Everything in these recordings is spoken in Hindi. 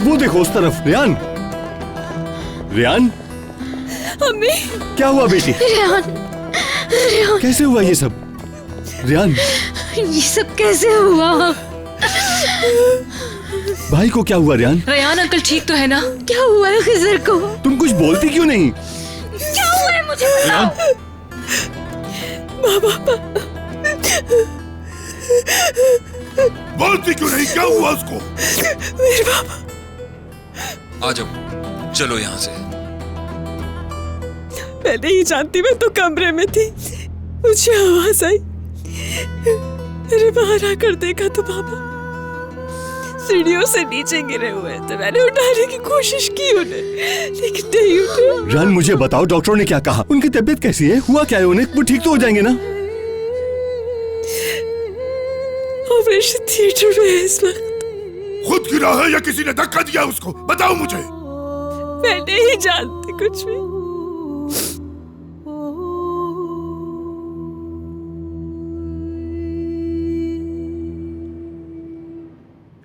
वो देखो उस तरफ। रियान, रियान, अम्मी। क्या हुआ बेटी? रियान, रियान, कैसे हुआ ये सब? रियान, ये सब कैसे हुआ? भाई को क्या हुआ? रियान, रेयान अंकल ठीक तो है ना? क्या हुआ है खिजर को? तुम कुछ बोलती क्यों नहीं? क्या हुआ है मुझे बताओ। बोलती क्यों नहीं? क्या हुआ उसको? मेरे पापा। आ जाओ, चलो यहाँ से। मैं नहीं जानती, मैं तो कमरे में थी, मुझे आवाज आई, मैंने बाहर आकर देखा तो पापा सीढ़ियों से नीचे गिरे हुए थे। मैंने उठाने की कोशिश की उन्हें, लेकिन नहीं उठे। रियान, मुझे बताओ डॉक्टरों ने क्या कहा? उनकी तबीयत कैसी है? हुआ क्या है उन्हें? वो ठीक तो हो जाएंगे ना? ऑपरेशन थिएटर में है इस वक्त। खुद गिरा है या किसी ने धक्का दिया उसको? बताओ मुझे। मैं नहीं जानती कुछ भी।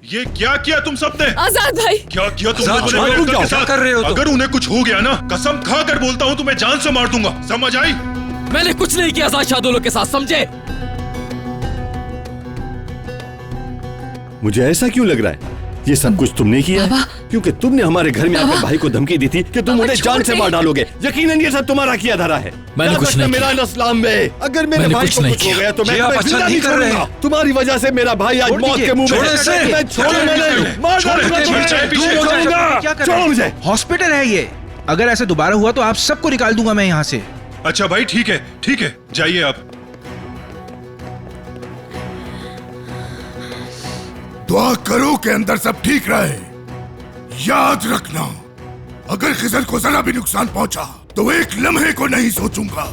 ये क्या किया तुम सबने? आजाद भाई, क्या किया तुम लोगों ने आजाद, मेरे अंकल के क्या साथ? कर रहे हो तुम? अगर उन्हें कुछ हो गया ना, कसम खाकर बोलता हूँ तुम्हें जान से मार दूंगा, समझ आई? मैंने कुछ नहीं किया आजाद शादोलों के साथ, समझे? मुझे ऐसा क्यों लग रहा है ये सब कुछ तुमने किया है? क्योंकि तुमने हमारे घर में आकर भाई को धमकी दी थी कि तुम उन्हें जान से मार डालोगे। यकीनन ये सब तुम्हारा किया धरा है। मैंने कुछ नहीं मेरा इस्लाम में अगर मेरे भाई को कुछ हो गया तो मैं तुम्हें जिंदा नहीं छोड़ूंगा। तुम्हारी वजह से मेरा भाई आज मौत के मुंह में है। छोड़ो मुझे। हॉस्पिटल है ये, अगर ऐसे दोबारा हुआ तो आप सबको निकाल दूंगा मैं यहाँ से। अच्छा भाई, ठीक है, ठीक है, जाइए आप। दुआ करो कि अंदर सब ठीक रहे। याद रखना, अगर खिजर को जरा भी नुकसान पहुंचा तो एक लम्हे को नहीं सोचूंगा,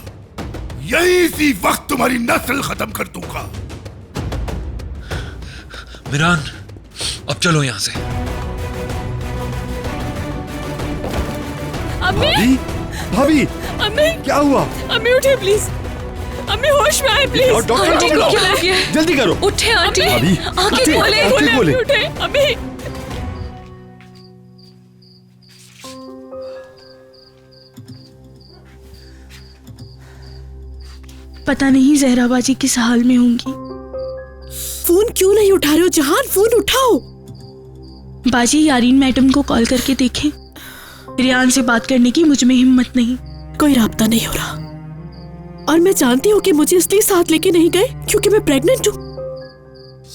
यही इसी वक्त तुम्हारी नस्ल खत्म कर दूंगा। मिरान, अब चलो यहाँ से। भाभी, भाभी, अम्मी, क्या हुआ? अम्मी उठे प्लीज, अम्मी होश में आए प्लीज। डॉक्टर आंटी को को बुलाओ, क्या हो गया? जल्दी करो। उठे आंटी, भाभी, आंखें उठे, खोले। आंखें खोले। उठे अम्मी। पता नहीं जहरा बाजी किस हाल में होंगी। फोन क्यों नहीं उठा रहे हो जहान? फोन उठाओ। बाजी, यारीन मैडम को कॉल करके देखें। रियान से बात करने की मुझ में हिम्मत नहीं। कोई राब्ता नहीं हो रहा, और मैं जानती हूँ कि मुझे इसलिए साथ लेके नहीं गए क्योंकि मैं प्रेग्नेंट हूँ।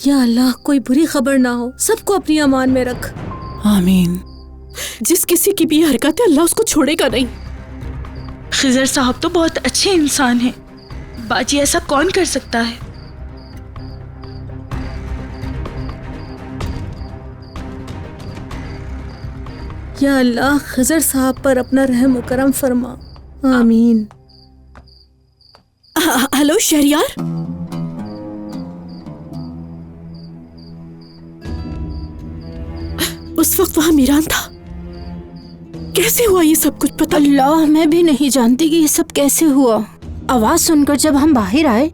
या अल्लाह, कोई बुरी खबर ना हो, सबको अपनी अमान में रख। आमीन। जिस किसी की भी हरकत है, अल्लाह उसको छोड़ेगा नहीं। खिजर साहब तो बहुत अच्छे इंसान हैं। बाजी, ऐसा कौन कर सकता है? या अल्लाह, खिजर साहब पर अपना रहम व करम फरमा। आमीन। हेलो शहरियार, उस वक्त वहां मीरान था। कैसे हुआ ये सब कुछ? पता अल्लाह, मैं भी नहीं जानती कि ये सब कैसे हुआ। आवाज सुनकर जब हम बाहर आए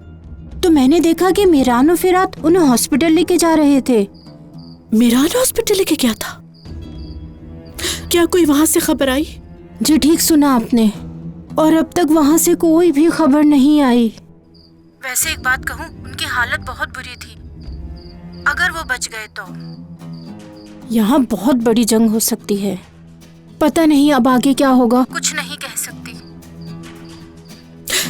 तो मैंने देखा कि मीरान और फिरात उन्हें हॉस्पिटल लेके जा रहे थे। मीरान हॉस्पिटल लेके गया था? क्या कोई वहां से खबर आई? जी ठीक सुना आपने, और अब तक वहां से कोई भी खबर नहीं आई। वैसे एक बात कहूँ, उनकी हालत बहुत बुरी थी। अगर वो बच गए तो यहाँ बहुत बड़ी जंग हो सकती है। पता नहीं अब आगे क्या होगा, कुछ नहीं कह सकती।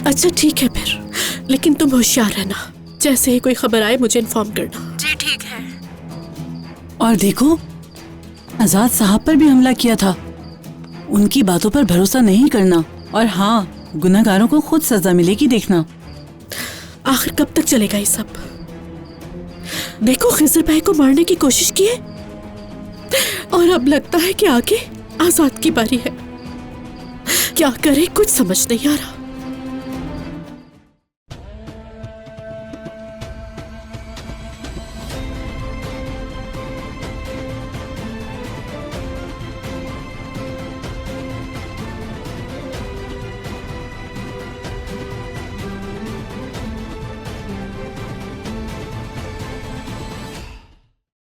अच्छा ठीक है फिर, लेकिन तुम होशियार रहना। जैसे ही कोई खबर आए मुझे इन्फॉर्म करना। जी ठीक है। और देखो, आजाद साहब पर भी हमला किया था। उनकी बातों पर भरोसा नहीं करना, और हाँ, गुनहगारों को खुद सजा मिलेगी देखना। आखिर कब तक चलेगा ये सब? देखो, खिजर भाई को मारने की कोशिश की है, और अब लगता है कि आगे आजाद की बारी है। क्या करे कुछ समझ नहीं आ रहा।